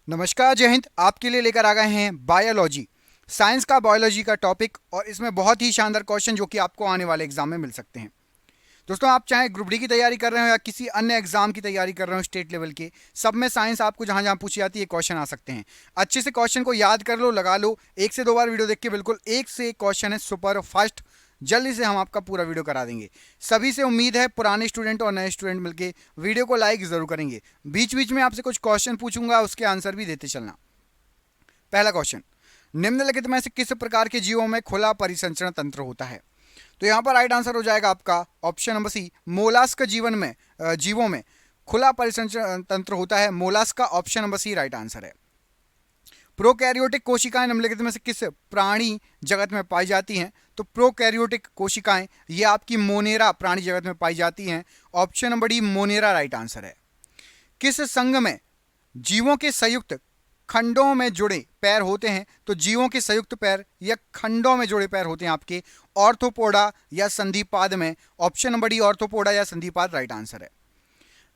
नमस्कार, जय हिंद। आपके लिए लेकर आ गए हैं बायोलॉजी, साइंस का बायोलॉजी का टॉपिक, और इसमें बहुत ही शानदार क्वेश्चन जो कि आपको आने वाले एग्जाम में मिल सकते हैं। दोस्तों, आप चाहे ग्रुप डी की तैयारी कर रहे हो या किसी अन्य एग्जाम की तैयारी कर रहे हो स्टेट लेवल के, सब में साइंस आपको जहां जहां पूछी जाती है क्वेश्चन आ सकते हैं। अच्छे से क्वेश्चन को याद कर लो, लगा लो, एक से दो बार वीडियो देख के बिल्कुल एक से एक क्वेश्चन है सुपर फास्ट, जल्दी से हम आपका पूरा वीडियो करा देंगे। सभी से उम्मीद है पुराने स्टूडेंट और नए स्टूडेंट मिलके वीडियो को लाइक जरूर करेंगे। बीच बीच में आपसे कुछ क्वेश्चन पूछूंगा, उसके आंसर भी देते चलना। पहला क्वेश्चन, निम्नलिखित में से किस प्रकार के जीवों में खुला परिसंचरण तंत्र होता है? तो यहां पर राइट आंसर हो जाएगा आपका ऑप्शन नंबर सी, मोलास्क जीवन में जीवों में खुला परिसंचरण तंत्र होता है। मोलास्क का option number C right answer है। प्रोकैरियोटिक कोशिकाएं निम्नलिखित में से किस प्राणी जगत में पाई जाती हैं? तो प्रोकैरियोटिक कोशिकाएं ये आपकी मोनेरा प्राणी जगत में पाई जाती हैं। Option number D Monera right answer है। किस संघ में जीवों के संयुक्त खंडों में जुड़े पैर होते हैं? तो जीवों के संयुक्त पैर या खंडों में जुड़े पैर होते हैं आपके ऑर्थोपोडा या संधिपाद में। ऑप्शन नंबर डी ऑर्थोपोडा या संधिपाद राइट आंसर है।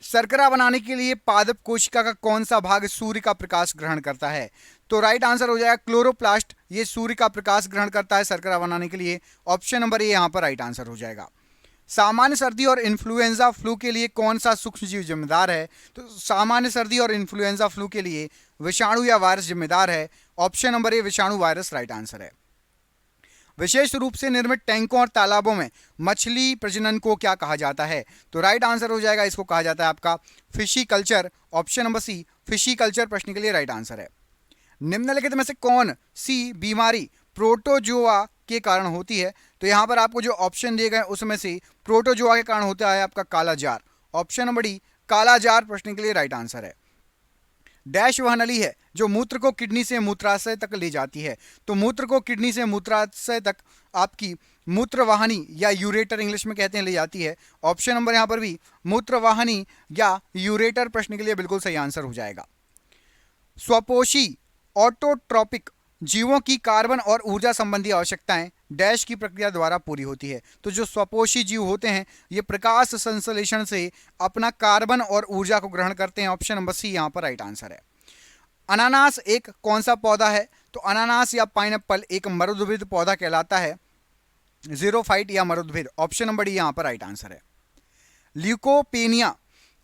शर्करा बनाने के लिए पादप कोशिका का कौन सा भाग सूर्य का प्रकाश ग्रहण करता है? तो राइट आंसर हो जाएगा क्लोरोप्लास्ट, ये सूर्य का प्रकाश ग्रहण करता है शर्करा बनाने के लिए। ऑप्शन नंबर ए यहां पर राइट आंसर हो जाएगा। सामान्य सर्दी और इन्फ्लुएंजा फ्लू के लिए कौन सा सूक्ष्मजीव जिम्मेदार है? तो सामान्य सर्दी और इन्फ्लुएंजा फ्लू के लिए विषाणु या वायरस जिम्मेदार है। ऑप्शन नंबर ए विषाणु वायरस राइट आंसर है। विशेष रूप से निर्मित टैंकों और तालाबों में मछली प्रजनन को क्या कहा जाता है? तो राइट आंसर हो जाएगा, इसको कहा जाता है आपका pisciculture. Option number C pisciculture प्रश्न के लिए राइट आंसर है। निम्नलिखित में से कौन सी बीमारी प्रोटोजोआ के कारण होती है? तो यहां पर आपको जो ऑप्शन दिए गए उसमें से प्रोटोजोआ के कारण होता है आपका काला जार। ऑप्शन नंबर डी काला जार प्रश्न के लिए राइट आंसर है। डैश वह नली है जो मूत्र को किडनी से मूत्राशय तक ले जाती है? तो मूत्र को किडनी से मूत्राशय तक आपकी मूत्रवाहिनी या यूरेटर इंग्लिश में कहते हैं ले जाती है। ऑप्शन नंबर यहां पर भी मूत्रवाहिनी या यूरेटर प्रश्न के लिए बिल्कुल सही आंसर हो जाएगा। स्वपोषी ऑटोट्रॉपिक जीवों की कार्बन और ऊर्जा संबंधी आवश्यकताएं डैश की प्रक्रिया द्वारा पूरी होती है? तो जो स्वपोषी जीव होते हैं ये प्रकाश संश्लेषण से अपना कार्बन और ऊर्जा को ग्रहण करते हैं। ऑप्शन नंबर सी यहां पर राइट आंसर है। अनानास एक कौन सा पौधा है? तो अनानास या पाइनएप्पल एक मरुद्भिद पौधा कहलाता है, जीरोफाइट या मरुद्भिद। ऑप्शन नंबर डी यहां पर राइट आंसर है। ल्यूकोपेनिया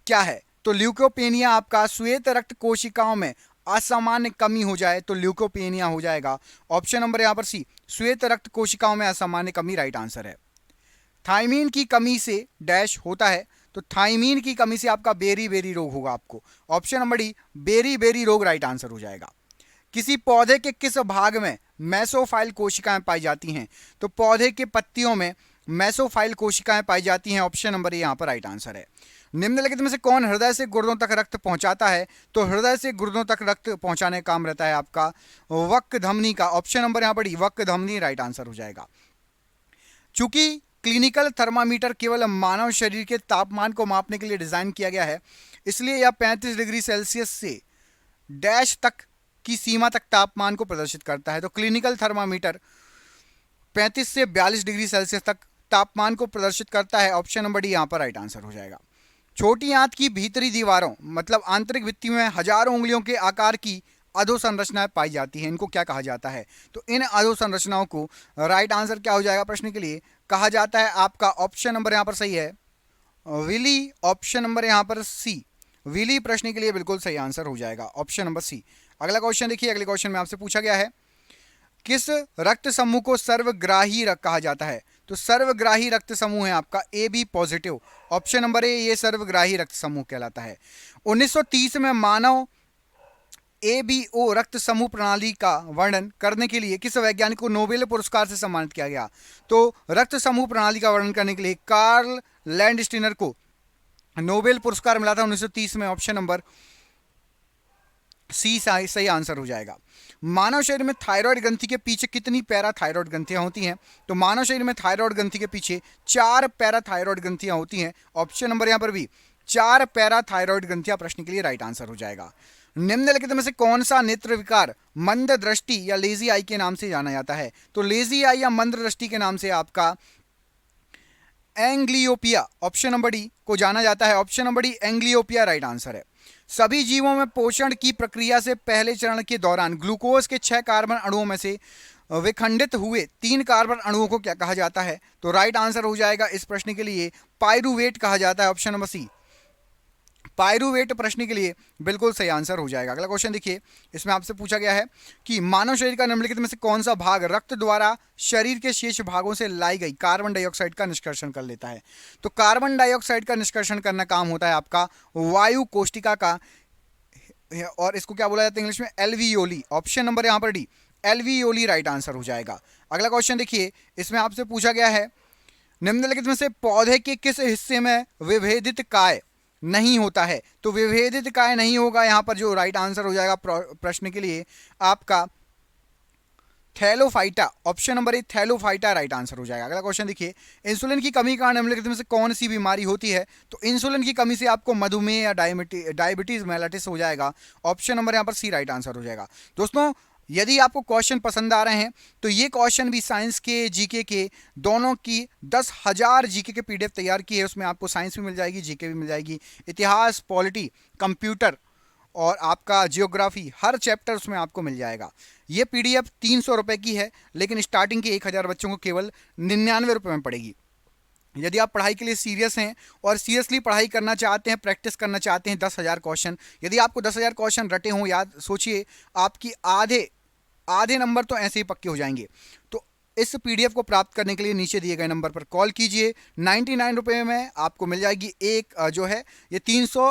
क्या है? तो ल्यूकोपेनिया आपका श्वेत रक्त कोशिकाओं में असामान्य कमी हो जाए तो ल्यूकोपेनिया हो जाएगा। ऑप्शन नंबर यहां पर सी श्वेत रक्त कोशिकाओं में असामान्य कमी राइट आंसर है। थायमीन की कमी से डैश होता है? तो थायमीन की कमी से आपका बेरी बेरी रोग होगा आपको। Option number D beriberi रोग राइट आंसर हो जाएगा। किसी पौधे के किस भाग में मेसोफाइल कोशिकाएं पाई जाती हैं? तो पौधे के पत्तियों में मेसोफाइल कोशिकाएं पाई जाती हैं। ऑप्शन नंबर ए यहां पर राइट आंसर है। निम्नलिखित में से कौन हृदय से गुर्दों तक रक्त पहुंचाता है? तो हृदय से गुर्दों तक रक्त पहुंचाने का काम रहता है आपका वक्र धमनी का। ऑप्शन नंबर यहां पर डी वक्र धमनी राइट आंसर हो जाएगा। चूंकि क्लिनिकल थर्मामीटर केवल मानव शरीर के तापमान को मापने के लिए डिजाइन किया गया है, इसलिए यह 35 डिग्री सेल्सियस से डैश तक की सीमा तक तापमान को प्रदर्शित करता है। तो क्लिनिकल थर्मामीटर 35 से 42 डिग्री सेल्सियस तक तापमान को प्रदर्शित करता है। ऑप्शन नंबर डी यहां पर राइट आंसर हो जाएगा। छोटी आंत की भीतरी दीवारों मतलब आंतरिक भित्ति में हजारों उंगलियों के आकार की अधोसंरचनाएं पाई जाती हैं, इनको क्या कहा जाता है? तो इन अधोसंरचनाओं को राइट आंसर क्या हो जाएगा प्रश्न के लिए? कहा जाता है आपका ऑप्शन नंबर यहां पर सही है विली। ऑप्शन नंबर यहां पर सी विली प्रश्न के लिए बिल्कुल सही आंसर हो जाएगा, ऑप्शन नंबर सी। अगला क्वेश्चन देखिए, अगले क्वेश्चन में आपसे पूछा गया है किस रक्त समूह को सर्वग्राही रक्त कहा जाता है? तो सर्वग्राही रक्त समूह है आपका A B positive. Option number A ये सर्वग्राही रक्त समूह कहलाता है। 1930 में मानव एबीओ रक्त समूह प्रणाली का वर्णन करने के लिए किस वैज्ञानिक को नोबेल पुरस्कार से सम्मानित किया गया? तो रक्त समूह प्रणाली का वर्णन करने के लिए कार्ल लैंडस्टीनर को नोबेल पुरस्कार मिला था 1930 में। ऑप्शन नंबर सी सही आंसर हो जाएगा। मानव शरीर में थायराइड ग्रंथि के पीछे कितनी पैराथायराइड ग्रंथियां होती हैं? तो मानव शरीर में थायराइड ग्रंथि के पीछे 4 पैराथायराइड ग्रंथियां होती हैं। ऑप्शन नंबर यहां पर भी 4 पैराथायराइड ग्रंथियां प्रश्न के लिए राइट आंसर हो जाएगा। निम्नलिखित में से कौन सा नेत्र विकार मंद दृष्टि या लेजी आई के नाम से जाना जाता है? तो लेजी आई या मंद दृष्टि के नाम से आपका एंग्लियोपिया ऑप्शन नंबर डी को जाना जाता है। ऑप्शन नंबर डी एंग्लियोपिया राइट आंसर है। सभी जीवों में पोषण की प्रक्रिया से पहले चरण के दौरान ग्लूकोज के 6 कार्बन अणुओं में से विखंडित हुए 3 कार्बन अणुओं को क्या कहा जाता है? तो राइट आंसर हो जाएगा इस प्रश्न के लिए पाइरूवेट कहा जाता है, ऑप्शन नंबर सी। पाइरूवेट प्रश्न के लिए बिल्कुल सही आंसर हो जाएगा। अगला क्वेश्चन देखिए, इसमें आपसे पूछा गया है कि मानव शरीर का निम्नलिखित में से कौन सा भाग रक्त द्वारा शरीर के शेष भागों से लाई गई कार्बन डाइऑक्साइड का निष्कर्षण कर लेता है? तो कार्बन डाइऑक्साइड का निष्कर्षण करना काम होता है आपका वायु कोष्टिका का, और इसको क्या बोला जाता है इंग्लिश में? एल्वियोली। ऑप्शन नंबर यहाँ पर डी, एल्वियोली राइट आंसर हो जाएगा। अगला क्वेश्चन देखिए, इसमें आपसे पूछा गया है निम्नलिखित में से पौधे के किस हिस्से में विभेदित काय नहीं होता है? तो विभेदित काय नहीं होगा यहाँ पर, जो राइट आंसर हो जाएगा प्रश्न के लिए आपका थैलोफाइटा, ऑप्शन नंबर ए थैलोफाइटा राइट आंसर हो जाएगा। अगला क्वेश्चन देखिए, इंसुलिन की कमी का निम्नलिखित में से कौन सी बीमारी होती है? तो इंसुलिन की कमी से आपको मधुमेह या डायबिटीज मेलाइटिस हो जाएगा। ऑप्शन नंबर यहाँ पर सी राइट आंसर हो जाएगा। दोस्तों, यदि आपको क्वेश्चन पसंद आ रहे हैं तो ये क्वेश्चन भी साइंस के जीके के दोनों की 10,000 जीके के पीडीएफ तैयार की है। उसमें आपको साइंस भी मिल जाएगी, जीके भी मिल जाएगी, इतिहास, पॉलिटी, कंप्यूटर और आपका जियोग्राफी, हर चैप्टर उसमें आपको मिल जाएगा। ये पीडीएफ 300 रुपये की है, लेकिन स्टार्टिंग के 1,000 बच्चों को केवल 99 रुपये में पड़ेगी। यदि आप पढ़ाई के लिए सीरियस हैं और सीरियसली पढ़ाई करना चाहते हैं, प्रैक्टिस करना चाहते हैं, 10,000 क्वेश्चन, यदि आपको 10,000 क्वेश्चन रटे हों याद, सोचिए आपकी आधे नंबर तो ऐसे ही पक्के हो जाएंगे। तो इस पीडीएफ को प्राप्त करने के लिए नीचे दिए गए नंबर पर कॉल कीजिए। 99 रुपये में आपको मिल जाएगी एक जो है ये 300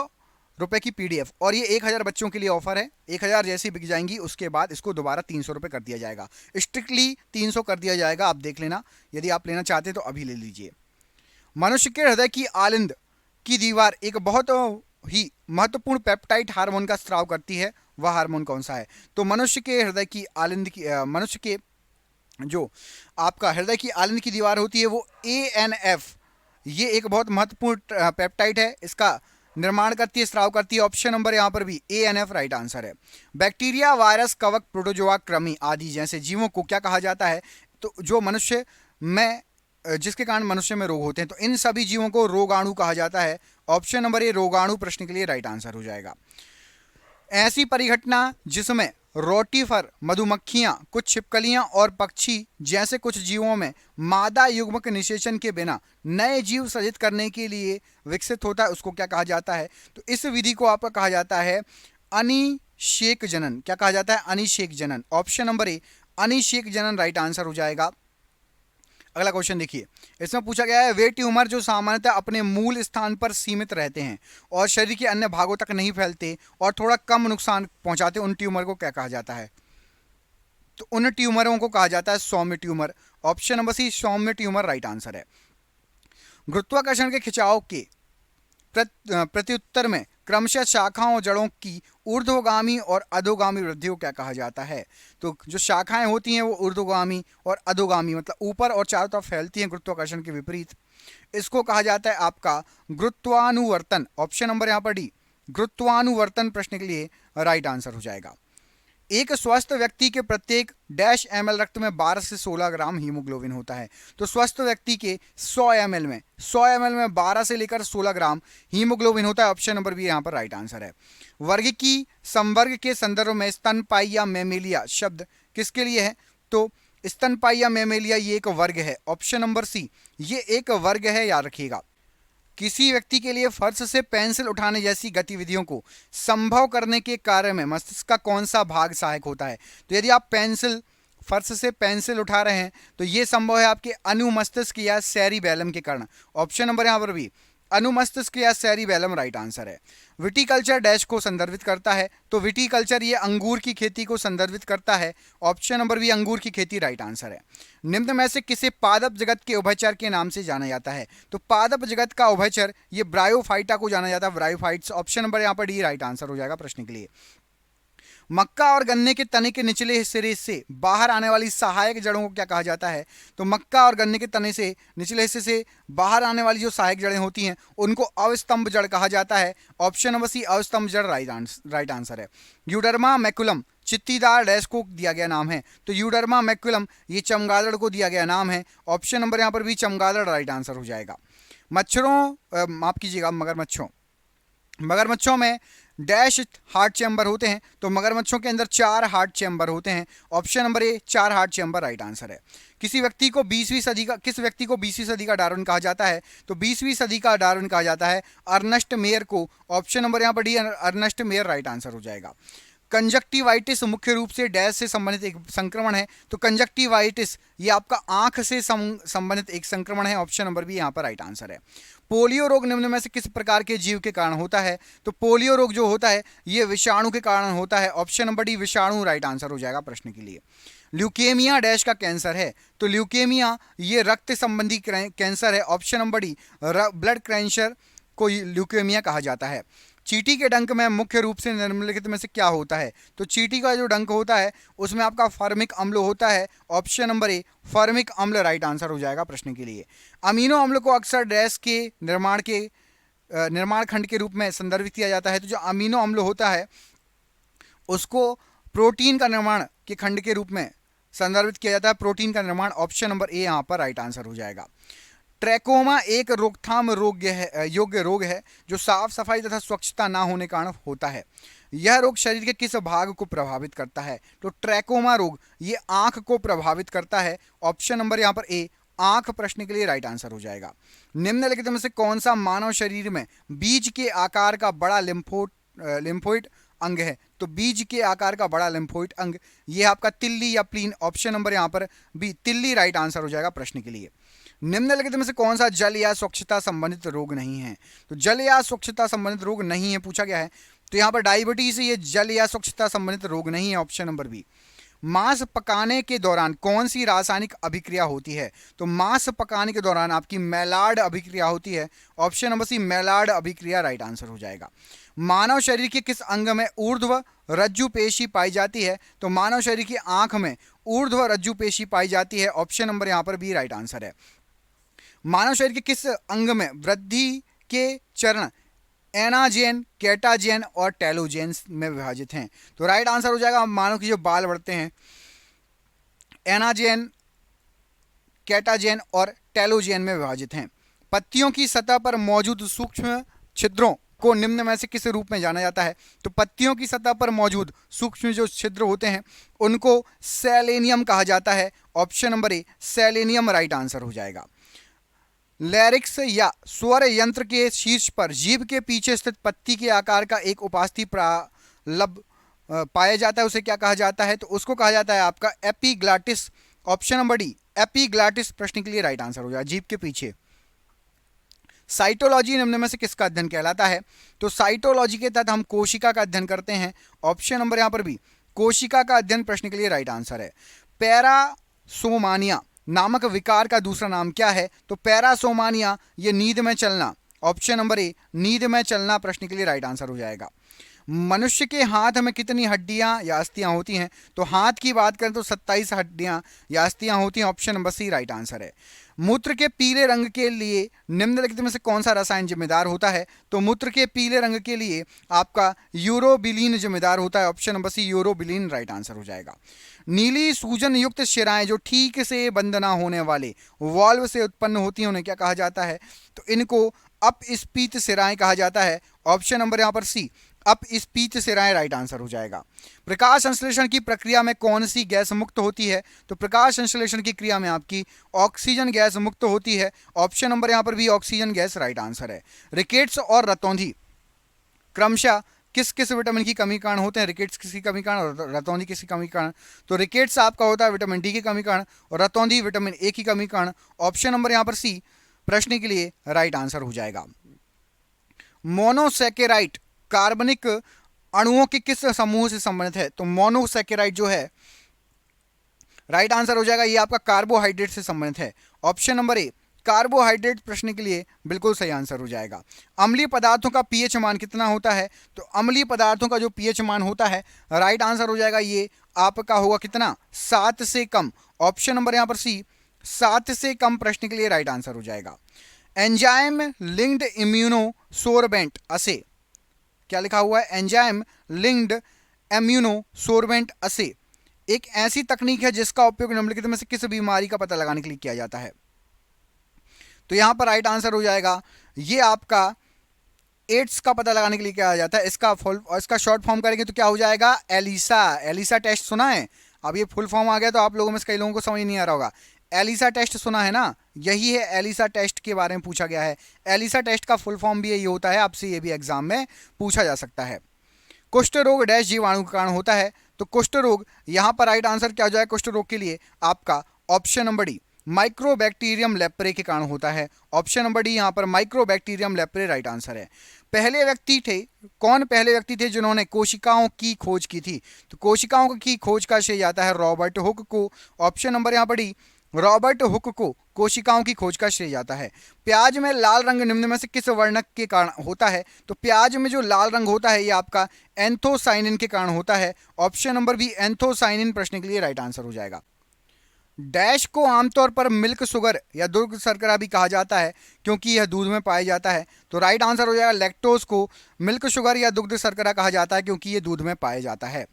रुपये की पीडीएफ, और ये 1,000 बच्चों के लिए ऑफर है। 1,000 जैसी बिक जाएंगी उसके बाद इसको दोबारा 300 रुपये कर दिया जाएगा, स्ट्रिक्टली 300 कर दिया जाएगा। आप देख लेना, यदि आप लेना चाहते हैं तो अभी ले लीजिए। मनुष्य के हृदय की आलिंद की दीवार एक बहुत ही महत्वपूर्ण पेप्टाइड हार्मोन का स्राव करती है, वह हार्मोन कौन सा है? तो मनुष्य के हृदय की आलिंद की मनुष्य के जो आपका हृदय की आलिंद की दीवार होती है वो ANF, ये एक बहुत महत्वपूर्ण पेप्टाइड है, इसका निर्माण करती है, स्राव करती है। ऑप्शन नंबर यहाँ पर भी ANF राइट आंसर है। बैक्टीरिया, वायरस, कवक, प्रोटोजोआ, कृमि आदि जैसे जीवों को क्या कहा जाता है? तो जो मनुष्य में जिसके कारण मनुष्य में रोग होते हैं, तो इन सभी जीवों को रोगाणु कहा जाता है। ऑप्शन नंबर ए रोगाणु प्रश्न के लिए राइट आंसर हो जाएगा। ऐसी परिघटना जिसमें रोटीफर, मधुमक्खियां, कुछ छिपकलियां और पक्षी जैसे कुछ जीवों में मादा युग्मक निषेचन के बिना नए जीव सृजित करने के लिए विकसित होता है, उसको क्या कहा जाता है? तो इस विधि को आपका कहा जाता है अनिषेक जनन। क्या कहा जाता है? अनिषेक जनन। ऑप्शन नंबर ए अनिषेक जनन राइट आंसर हो जाएगा। अगला क्वेश्चन देखिए, इसमें पूछा गया है वे ट्यूमर जो सामान्यतः अपने मूल स्थान पर सीमित रहते हैं और शरीर के अन्य भागों तक नहीं फैलते और थोड़ा कम नुकसान पहुंचाते, उन ट्यूमर को क्या कहा जाता है? तो उन ट्यूमरों को कहा जाता है सौम्य ट्यूमर। ऑप्शन नंबर सी सौम्य ट्यूमर राइट आंसर है। गुरुत्वाकर्षण के खिंचाव के प्रत्युत्तर में क्रमशः शाखाओं और जड़ों की ऊर्ध्वगामी और अधोगामी वृद्धि को क्या कहा जाता है? तो जो शाखाएं होती हैं वो ऊर्ध्वगामी और अधोगामी, मतलब ऊपर और चारों तरफ फैलती हैं गुरुत्वाकर्षण के विपरीत, इसको कहा जाता है आपका गुरुत्वानुवर्तन। ऑप्शन नंबर यहाँ पर डी गुरुत्वानुवर्तन प्रश्न के लिए राइट आंसर हो जाएगा। एक स्वस्थ व्यक्ति के प्रत्येक डैश ml रक्त में 12 से 16 ग्राम हीमोग्लोबिन होता है। तो स्वस्थ व्यक्ति के 100 ml में 12 से लेकर 16 ग्राम हीमोग्लोबिन होता है। ऑप्शन नंबर बी यहाँ पर राइट आंसर है। वर्ग की संवर्ग के संदर्भ में स्तनपाई या मेमेलिया शब्द किसके लिए है? तो स्तनपाई या मेमेलिया ये एक वर्ग है। ऑप्शन नंबर सी ये एक वर्ग है, याद रखिएगा। किसी व्यक्ति के लिए फर्श से पेंसिल उठाने जैसी गतिविधियों को संभव करने के कार्य में मस्तिष्क का कौन सा भाग सहायक होता है? तो यदि आप फर्श से पेंसिल उठा रहे हैं तो ये संभव है आपके अनुमस्तिष्क या सेरिबेलम के कारण। ऑप्शन नंबर यहाँ पर भी अनुमस्तिष्क या सेरिबेलम राइट आंसर है। विटीकल्चर डैश को संदर्भित करता है? तो विटीकल्चर ये अंगूर की खेती को संदर्भित करता है। ऑप्शन नंबर बी अंगूर की खेती राइट आंसर है। निम्न में से किसे पादप जगत के उभयचर के नाम से जाना जाता है? तो पादप जगत का उभयचर ये ब्रायोफाइटा को जाना जाता है, ब्रायोफाइट्स। ऑप्शन नंबर यहाँ पर डी राइट आंसर हो जाएगा प्रश्न के लिए। मक्का और गन्ने के तने के निचले सिरे से बाहर आने वाली सहायक जड़ों को क्या कहा जाता है? तो मक्का और गन्ने के तने से निचले हिस्से से बाहर आने वाली जो सहायक जड़ें होती हैं उनको अवस्तंभ जड़ कहा जाता है। ऑप्शन नंबर सी अवस्तंभ जड़ राइट आंसर है। यूडर्मा मैकुलम चित्तीदार डैश को दिया गया नाम है? तो यूडर्मा मैकुलम ये चमगादड़ को दिया गया नाम है। ऑप्शन नंबर यहाँ पर भी चमगादड़ राइट आंसर हो जाएगा। माफ कीजिएगा मगरमच्छों में डैश हार्ट चैम्बर होते हैं, तो मगरमच्छों के अंदर 4 हार्ट चैम्बर होते हैं। ऑप्शन नंबर ए 4 हार्ट चैम्बर राइट आंसर है। किस व्यक्ति को 20वीं सदी का डार्विन कहा जाता है? तो 20वीं सदी का डार्विन कहा जाता है अर्नेस्ट मेयर को। ऑप्शन नंबर यहाँ पर D Ernest Mayr right answer हो जाएगा। कंजक्टिवाइटिस मुख्य रूप से डैश से संबंधित एक संक्रमण है, तो कंजक्टिवाइटिस ये आपका आंख से संबंधित एक संक्रमण है। ऑप्शन नंबर बी यहाँ पर राइट आंसर है। पोलियो रोग निम्न में से किस प्रकार के जीव के कारण होता है? तो पोलियो रोग जो होता है ये विषाणु के कारण होता है। ऑप्शन नंबर डी विषाणु राइट आंसर हो जाएगा प्रश्न के लिए। ल्यूकेमिया डैश का कैंसर है? तो ल्यूकेमिया ये रक्त संबंधी कैंसर है। Option number D blood cancer को ल्यूकेमिया कहा जाता है। चींटी के डंक में मुख्य रूप से निम्नलिखित में से क्या होता है? तो चींटी का जो डंक होता है उसमें आपका फॉर्मिक अम्ल होता है। ऑप्शन नंबर ए फॉर्मिक अम्ल राइट आंसर हो जाएगा प्रश्न के लिए। अमीनो अम्ल को अक्सर डैश के निर्माण खंड के रूप में संदर्भित किया जाता है। तो जो अमीनो अम्ल होता है उसको प्रोटीन का निर्माण के खंड के रूप में संदर्भित किया जाता है, प्रोटीन का निर्माण। ऑप्शन नंबर ए यहाँ पर राइट आंसर हो जाएगा। ट्रैकोमा एक रोकथाम योग्य रोग है जो साफ सफाई तथा स्वच्छता ना होने के कारण होता है। यह रोग शरीर के किस भाग को प्रभावित करता है? तो ट्रैकोमा रोग ये आंख को प्रभावित करता है। ऑप्शन नंबर यहाँ पर ए आंख प्रश्न के लिए राइट आंसर हो जाएगा। निम्नलिखित में से कौन सा मानव शरीर में बीज के आकार का बड़ा लिम्फोइड अंग है? तो बीज के आकार का बड़ा लिम्फोइड अंग ये आपका तिल्ली या प्लीन। ऑप्शन नंबर यहाँ पर बी तिल्ली राइट आंसर हो जाएगा प्रश्न के लिए। निम्नलिखित में से कौन सा जल या स्वच्छता संबंधित रोग नहीं है? तो जल या स्वच्छता संबंधित रोग नहीं है पूछा गया है, तो यहाँ पर डायबिटीज ये जल या स्वच्छता संबंधित रोग नहीं है। Option number B. मांस पकाने के दौरान कौन सी रासायनिक अभिक्रिया होती है? तो मांस पकाने के दौरान आपकी मैलार्ड अभिक्रिया होती है। ऑप्शन नंबर सी मैलार्ड अभिक्रिया राइट आंसर हो जाएगा। मानव शरीर के किस अंग में ऊर्ध्व रज्जु पेशी पाई जाती है? तो मानव शरीर की आंख में ऊर्ध्व रज्जु पेशी पाई जाती है। ऑप्शन नंबर यहाँ पर बी राइट आंसर है। मानव शरीर के किस अंग में वृद्धि के चरण एनाजेन, कैटाजेन और टेलोजेन में विभाजित हैं? तो राइट आंसर हो जाएगा मानव के जो बाल बढ़ते हैं एनाजेन, कैटाजेन और टेलोजेन में विभाजित हैं। पत्तियों की सतह पर मौजूद सूक्ष्म छिद्रों को निम्न में से किस रूप में जाना जाता है? तो पत्तियों की सतह पर मौजूद सूक्ष्म जो छिद्र होते हैं उनको सेलेनियम कहा जाता है। ऑप्शन नंबर ए सेलेनियम राइट आंसर हो जाएगा। लैरिक्स या स्वर यंत्र के शीर्ष पर जीभ के पीछे स्थित पत्ती के आकार का एक उपास्थि प्रालब पाया जाता है, उसे क्या कहा जाता है? तो उसको कहा जाता है आपका एपिग्लाटिस। ऑप्शन नंबर डी एपिग्लाटिस प्रश्न के लिए राइट आंसर हो जाएगा जीभ के पीछे। साइटोलॉजी निम्न में से किसका अध्ययन कहलाता है? तो साइटोलॉजी के तहत हम कोशिका का अध्ययन करते हैं। ऑप्शन नंबर यहाँ पर भी कोशिका का अध्ययन प्रश्न के लिए राइट आंसर है। पैरासोमानिया नामक विकार का दूसरा नाम क्या है? तो पैरासोमानिया ये नींद में चलना। ऑप्शन नंबर ए नींद में चलना प्रश्न के लिए राइट आंसर हो जाएगा। मनुष्य के हाथ में कितनी हड्डियां या अस्थियां होती हैं? तो हाथ की बात करें तो 27 हड्डियां या अस्थियां होती हैं। Option number C right answer है। मूत्र के पीले रंग के लिए निम्नलिखित में से कौन सा रसायन जिम्मेदार होता है? तो मूत्र के पीले रंग के लिए आपका यूरोबिलीन जिम्मेदार होता है। Option number C urobilin right answer हो जाएगा। नीली सूजन युक्त शिराएं जो ठीक से बंद ना होने वाले वाल्व से उत्पन्न होती हैं उन्हें क्या कहा जाता है? तो इनको अपस्फीत शिराएं कहा जाता है। ऑप्शन नंबर यहाँ पर सी अपस्फीत शिराएं राइट आंसर हो जाएगा। प्रकाश संश्लेषण की प्रक्रिया में कौन सी गैस मुक्त होती है? तो प्रकाश संश्लेषण की क्रिया में आपकी ऑक्सीजन गैस मुक्त होती है। ऑप्शन नंबर यहाँ पर भी ऑक्सीजन गैस राइट आंसर है। रिकेट्स और रतौंधी क्रमशः किस किस विटामिन की कमी कारण होते हैं? रिकेट्स किसकी कमी कारण और रतौंधी किसकी कमी कारण? तो रिकेट्स आपका होता है विटामिन डी की कमी कारण और रतौंधी विटामिन ए की कमी कारण। ऑप्शन नंबर यहाँ पर सी प्रश्न के लिए राइट आंसर हो जाएगा। मोनोसैकेराइड कार्बनिक अणुओं के किस समूह से संबंधित है? तो मोनोसैकेराइड जो है राइट आंसर हो जाएगा ये आपका कार्बोहाइड्रेट से संबंधित है। ऑप्शन नंबर ए कार्बोहाइड्रेट प्रश्न के लिए बिल्कुल सही आंसर हो जाएगा। अम्लीय पदार्थों का पीएच मान कितना होता है? तो अम्लीय पदार्थों का जो पीएच मान होता है राइट आंसर हो जाएगा ये आपका होगा कितना? 7 से कम। ऑप्शन नंबर यहाँ पर सी 7 से कम प्रश्न के लिए राइट आंसर हो जाएगा। एंजाइम लिंक्ड इम्यूनोसोर्बेंट असे क्या लिखा हुआ है? एंजाइम लिंक्ड इम्यूनोसोर्बेंट असे एक ऐसी तकनीक है जिसका उपयोग निम्नलिखित में से किस बीमारी का पता लगाने के लिए किया जाता है? तो यहां पर राइट आंसर हो जाएगा ये आपका एड्स का पता लगाने के लिए क्या जाता है, इसका शॉर्ट फॉर्म करेंगे तो क्या हो जाएगा, एलिसा। एलिसा टेस्ट सुना है? अब ये फुल फॉर्म आ गया तो आप लोगों में से कई लोगों को समझ नहीं आ रहा होगा। एलिसा टेस्ट सुना है ना, यही है एलिसा टेस्ट के बारे में पूछा गया है। एलिसा टेस्ट का फुल फॉर्म भी यही होता है, आपसे ये भी एग्जाम में पूछा जा सकता है। कुष्ठ रोग डैश जीवाणु के कारण होता है, तो कुष्ठ रोग यहाँ पर राइट आंसर क्या हो जाएगा कुष्ठ रोग के लिए आपका option number D, mycobacterium leprae के कारण होता है। ऑप्शन नंबर डी यहाँ पर माइक्रोबैक्टीरियम लेप्रे राइट आंसर है। पहले व्यक्ति थे, कौन पहले व्यक्ति थे जिन्होंने कोशिकाओं की खोज की थी, तो कोशिकाओं की खोज का श्रेय जाता है रॉबर्ट हुक को। ऑप्शन नंबर यहाँ पर डी, रॉबर्ट हुक को कोशिकाओं की खोज का श्रेय जाता है। प्याज में लाल रंग निम्न में से किस वर्णक के कारण होता है, तो प्याज में जो लाल रंग होता है ये आपका एंथोसाइनिन के कारण होता है। ऑप्शन नंबर बी एंथोसाइनिन प्रश्न के लिए राइट आंसर हो जाएगा। डैश को आमतौर पर मिल्क शुगर या दुग्ध शर्करा भी कहा जाता है क्योंकि यह दूध में पाया जाता है, तो राइट आंसर हो जाएगा लैक्टोज को मिल्क शुगर या दुग्ध शर्करा कहा जाता है क्योंकि यह दूध में पाया जाता है।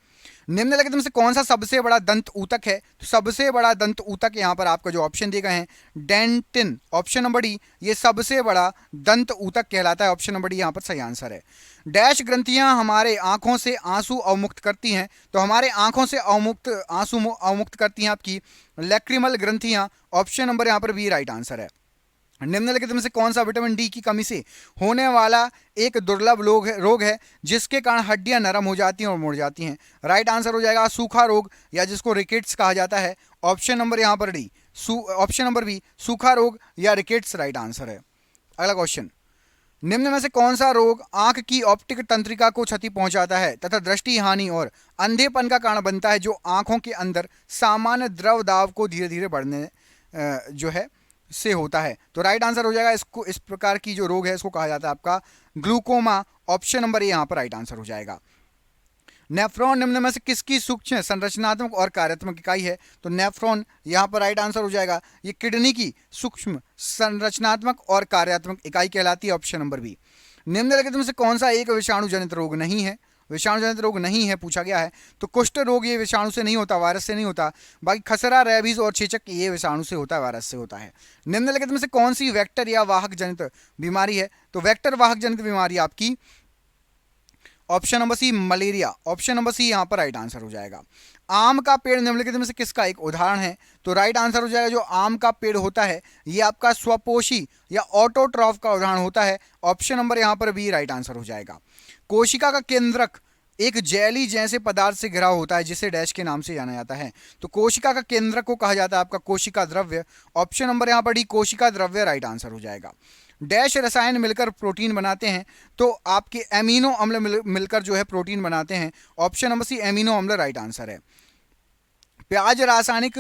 निम्नलिखित में से कौन सा सबसे बड़ा दंत ऊतक है, तो सबसे बड़ा दंत ऊतक यहाँ पर आपका जो ऑप्शन दिए गए हैं डेंटिन, ऑप्शन नंबर डी, ये सबसे बड़ा दंत ऊतक कहलाता है। ऑप्शन नंबर डी यहाँ पर सही आंसर है। डैश ग्रंथियां हमारे आंखों से आंसू अवमुक्त करती हैं, तो हमारे आंखों से आंसू अवमुक्त करती हैं आपकी लैक्रिमल ग्रंथियां। ऑप्शन नंबर यहाँ पर बी राइट आंसर है। निम्नलिखित में से कौन सा विटामिन डी की कमी से होने वाला एक दुर्लभ रोग है जिसके कारण हड्डियां नरम हो जाती हैं और मुड़ जाती हैं, राइट आंसर हो जाएगा सूखा रोग या जिसको रिकेट्स कहा जाता है। ऑप्शन नंबर यहाँ पर डी, ऑप्शन नंबर बी सूखा रोग या रिकेट्स राइट आंसर है। अगला क्वेश्चन, निम्न में से कौन सा रोग आंख की ऑप्टिक तंत्रिका को क्षति पहुंचाता है तथा दृष्टि हानि और अंधेपन का कारण बनता है, जो आंखों के अंदर सामान्य द्रव दाब को धीरे धीरे बढ़ने जो है से होता है, तो राइट आंसर हो जाएगा इसको, इस प्रकार की जो रोग है इसको कहा जाता है आपका ग्लूकोमा। ऑप्शन नंबर ए यहाँ पर राइट आंसर हो जाएगा। नेफ्रॉन निम्न में से किसकी सूक्ष्म संरचनात्मक और कार्यात्मक इकाई है, तो नेफ्रॉन यहाँ पर राइट आंसर हो जाएगा, ये किडनी की सूक्ष्म संरचनात्मक और कार्यात्मक इकाई कहलाती है। Option number B. निम्नलिखित में से कौन सा एक विषाणु जनित रोग नहीं है, विषाणु जनित रोग नहीं है पूछा गया है, तो कुष्ठ रोग ये विषाणु से नहीं होता, वायरस से नहीं होता। बाकी खसरा, रेबीज और चेचक ये विषाणु से होता है, वायरस से होता है। निम्नलिखित में से कौन सी वेक्टर या वाहक जनित बीमारी है, तो वेक्टर वाहक जनित बीमारी आपकी option number C malaria. Option number C यहाँ पर राइट आंसर हो जाएगा। आम का पेड़ निम्नलिखित में से किसका एक उदाहरण है, तो राइट आंसर हो जाएगा जो आम का पेड़ होता है ये आपका स्वपोषी या ऑटोट्रॉफ का उदाहरण होता है। ऑप्शन नंबर यहाँ पर बी राइट आंसर हो जाएगा। कोशिका का केंद्रक एक जेली जैसे पदार्थ से घिरा होता है जिसे डैश के नाम से जाना जाता है, तो कोशिका का केंद्रक को कहा जाता है आपका कोशिका द्रव्य। ऑप्शन नंबर यहाँ पर डी कोशिका द्रव्य राइट आंसर हो जाएगा। डैश रसायन मिलकर प्रोटीन बनाते हैं, तो आपके एमिनो अम्ल मिलकर जो है प्रोटीन बनाते हैं। ऑप्शन नंबर सी एमिनो अम्ल राइट आंसर है। प्याज रासायनिक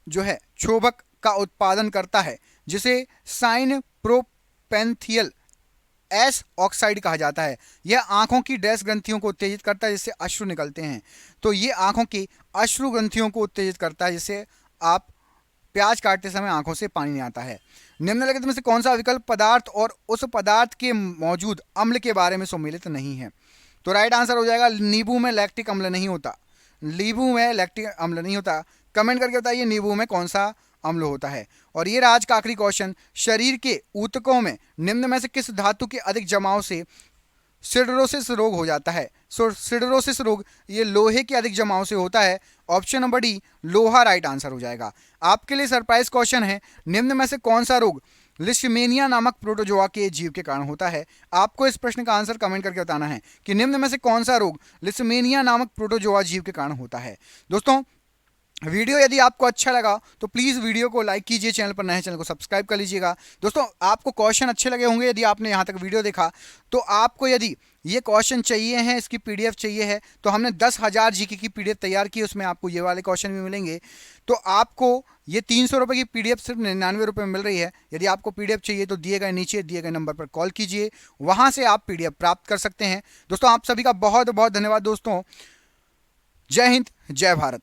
जो है क्षोभक का उत्पादन करता है जिसे साइन प्रोपेंथियल एस ऑक्साइड कहा जाता है। यह आंखों की डैश ग्रंथियों को उत्तेजित करता है जिससे अश्रु निकलते हैं, तो ये आंखों की अश्रु ग्रंथियों को उत्तेजित करता है जिससे आप प्याज काटते समय आंखों से पानी नहीं आता है। निम्नलिखित में से कौन सा विकल्प पदार्थ और उस पदार्थ के मौजूद अम्ल के बारे में सम्मिलित नहीं है, तो राइट आंसर हो जाएगा नींबू में लैक्टिक अम्ल नहीं होता, नींबू में लैक्टिक अम्ल नहीं होता। कमेंट करके बताइए नींबू में कौन सा अम्ल होता है। और ये आज का आखिरी क्वेश्चन, शरीर के ऊतकों में निम्न में से किस धातु के अधिक जमाव से सिडरोसिस रोग हो जाता है, सिडरोसिस रोग ये लोहे के अधिक जमाव से होता है। ऑप्शन नंबर डी लोहा राइट आंसर हो जाएगा। आपके लिए सरप्राइज क्वेश्चन है, निम्न में से कौन सा रोग लिशमेनिया नामक प्रोटोजोआ के जीव के कारण होता है। आपको इस प्रश्न का आंसर कमेंट करके बताना है कि निम्न में से कौन सा रोग लिशमेनिया नामक प्रोटोजोआ जीव के कारण होता है। दोस्तों वीडियो यदि आपको अच्छा लगा तो प्लीज़ वीडियो को लाइक कीजिए, चैनल पर नए चैनल को सब्सक्राइब कर लीजिएगा। दोस्तों आपको क्वेश्चन अच्छे लगे होंगे यदि आपने यहाँ तक वीडियो देखा, तो आपको यदि ये क्वेश्चन चाहिए हैं, इसकी पीडीएफ चाहिए है, तो हमने 10,000 जीके की पीडीएफ तैयार की, उसमें आपको ये वाले क्वेश्चन भी मिलेंगे। तो आपको ये 300 रुपये की पीडीएफ सिर्फ 99 रुपये में मिल रही है। यदि आपको पीडीएफ चाहिए तो दिए गए नीचे दिए गए नंबर पर कॉल कीजिए, वहाँ से आप पीडीएफ प्राप्त कर सकते हैं। दोस्तों आप सभी का बहुत बहुत धन्यवाद। दोस्तों जय हिंद, जय भारत।